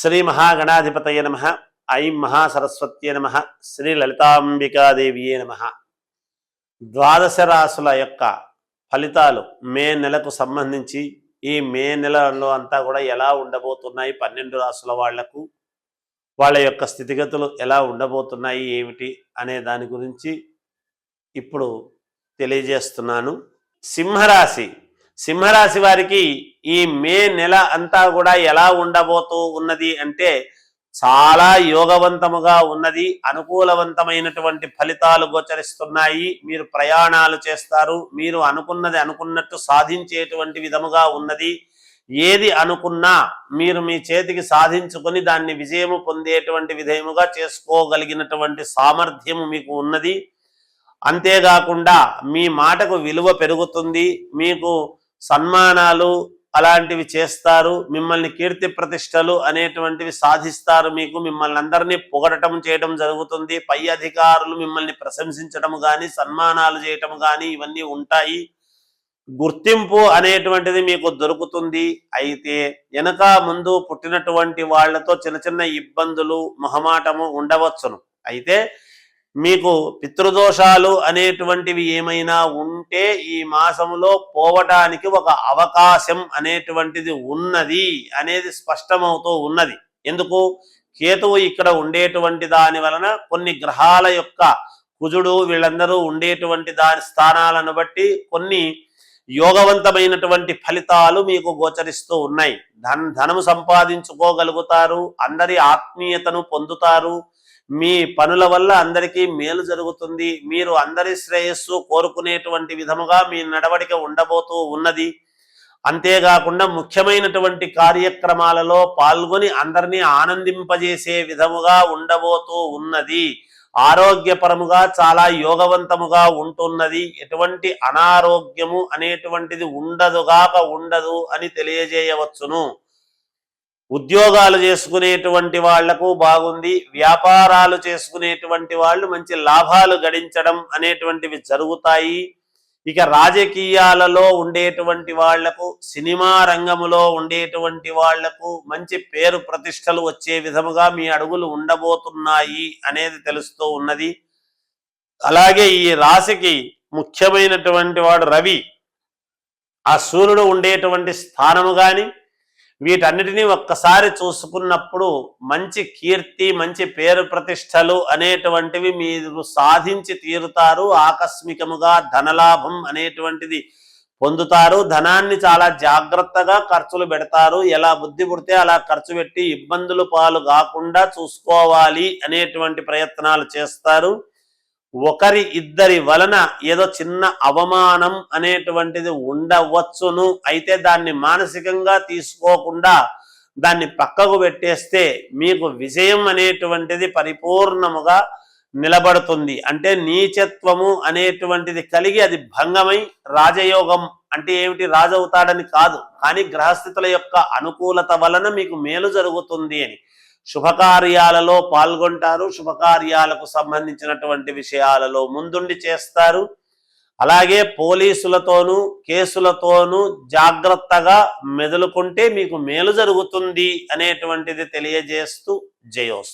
శ్రీ మహాగణాధిపతయ నమః. ఐం మహాసరస్వత్యే నమః. శ్రీ లలితాంబికాదేవియే నమః. ద్వాదశ రాశుల యొక్క ఫలితాలు మే నెలకు సంబంధించి ఈ మే నెలలో అంతా కూడా ఎలా ఉండబోతున్నాయి, 12 రాశుల వాళ్లకు వాళ్ళ యొక్క స్థితిగతులు ఎలా ఉండబోతున్నాయి ఏమిటి అనే దాని గురించి ఇప్పుడు తెలియజేస్తున్నాను. సింహరాశి వారికి ఈ మే నెల అంతా కూడా ఎలా ఉండబోతూ ఉన్నది అంటే చాలా యోగవంతముగా ఉన్నది. అనుకూలవంతమైనటువంటి ఫలితాలు గోచరిస్తున్నాయి. మీరు ప్రయాణాలు చేస్తారు. మీరు అనుకున్నది అనుకున్నట్టు సాధించేటువంటి విధముగా ఉన్నది. ఏది అనుకున్నా మీరు మీ చేతికి సాధించుకొని దాన్ని విజయము పొందేటువంటి విధముగా చేసుకోగలిగినటువంటి సామర్థ్యము మీకు ఉన్నది. అంతేకాకుండా మీ మాటకు విలువ పెరుగుతుంది. మీకు సన్మానాలు అలాంటివి చేస్తారు. మిమ్మల్ని కీర్తి ప్రతిష్టలు అనేటువంటివి సాధిస్తారు. మిమ్మల్ని అందరినీ పొగడటం చేయడం జరుగుతుంది. పై అధికారులు మిమ్మల్ని ప్రశంసించడం కానీ సన్మానాలు చేయటం కానీ ఇవన్నీ ఉంటాయి. గుర్తింపు అనేటువంటిది మీకు దొరుకుతుంది. అయితే వెనక ముందు పుట్టినటువంటి వాళ్లతో చిన్న చిన్న ఇబ్బందులు మొహమాటము ఉండవచ్చును. అయితే మీకు పితృదోషాలు అనేటువంటివి ఏమైనా ఉంటే ఈ మాసంలో పోవటానికి ఒక అవకాశం అనేటువంటిది ఉన్నది అనేది స్పష్టమవుతూ ఉన్నది. ఎందుకు? కేతువు ఇక్కడ ఉండేటువంటి దాని వలన కొన్ని గ్రహాల యొక్క కుజుడు వీళ్ళందరూ ఉండేటువంటి దాని స్థానాలను బట్టి కొన్ని యోగవంతమైనటువంటి ఫలితాలు మీకు గోచరిస్తూ ఉన్నాయి. ధనము సంపాదించుకోగలుగుతారు. అందరి ఆత్మీయతను పొందుతారు. మీ పనుల వల్ల అందరికీ మేలు జరుగుతుంది. మీరు అందరి శ్రేయస్సు కోరుకునేటువంటి విధముగా మీ నడవడిక ఉండబోతూ ఉన్నది. అంతేకాకుండా ముఖ్యమైనటువంటి కార్యక్రమాలలో పాల్గొని అందరినీ ఆనందింపజేసే విధముగా ఉండబోతూ ఉన్నది. ఆరోగ్యపరముగా చాలా యోగవంతముగా ఉంటున్నది. ఎటువంటి అనారోగ్యము అనేటువంటిది ఉండదు అని తెలియజేయవచ్చును. ఉద్యోగాలు చేసుకునేటువంటి వాళ్లకు బాగుంది. వ్యాపారాలు చేసుకునేటువంటి వాళ్ళు మంచి లాభాలు గడించడం అనేటువంటివి జరుగుతాయి. ఇక రాజకీయాలలో ఉండేటువంటి వాళ్లకు, సినిమా రంగములో ఉండేటువంటి వాళ్లకు మంచి పేరు ప్రతిష్టలు వచ్చే విధముగా మీ అడుగులు ఉండబోతున్నాయి అనేది తెలుస్తూ ఉన్నది. అలాగే ఈ రాశికి ముఖ్యమైనటువంటి వాడు రవి. ఆ సూర్యుడు ఉండేటువంటి స్థానము గాని వీటన్నిటినీ ఒక్కసారి చూసుకున్నప్పుడు మంచి కీర్తి, మంచి పేరు ప్రతిష్టలు అనేటువంటివి మీరు సాధించి తీరుతారు. ఆకస్మికముగా ధనలాభం అనేటువంటిది పొందుతారు. ధనాన్ని చాలా జాగ్రత్తగా ఖర్చులు పెడతారు. ఎలా బుద్ధి పుడితే అలా ఖర్చు పెట్టి ఇబ్బందులు పాలు కాకుండా చూసుకోవాలి అనేటువంటి ప్రయత్నాలు చేస్తారు. ఒకరి ఇద్దరి వలన ఏదో చిన్న అవమానం అనేటువంటిది ఉండవచ్చును. అయితే దాన్ని మానసికంగా తీసుకోకుండా దాన్ని పక్కకు పెట్టేస్తే మీకు విజయం అనేటువంటిది పరిపూర్ణముగా నిలబడుతుంది. అంటే నీచత్వము అనేటువంటిది కలిగి అది భంగమై రాజయోగం అంటే ఏమిటి, రాజు అవుతాడని కాదు, కానీ గ్రహస్థితుల యొక్క అనుకూలత వలన మీకు మేలు జరుగుతుంది అని. శుభకార్యాలలో పాల్గొంటారు. శుభకార్యాలకు సంబంధించినటువంటి విషయాలలో ముందుండి చేస్తారు. అలాగే పోలీసులతోనూ కేసులతోనూ జాగ్రత్తగా మెదులుకుంటే మీకు మేలు జరుగుతుంది అనేటువంటిది తెలియజేస్తూ జయోస్తు.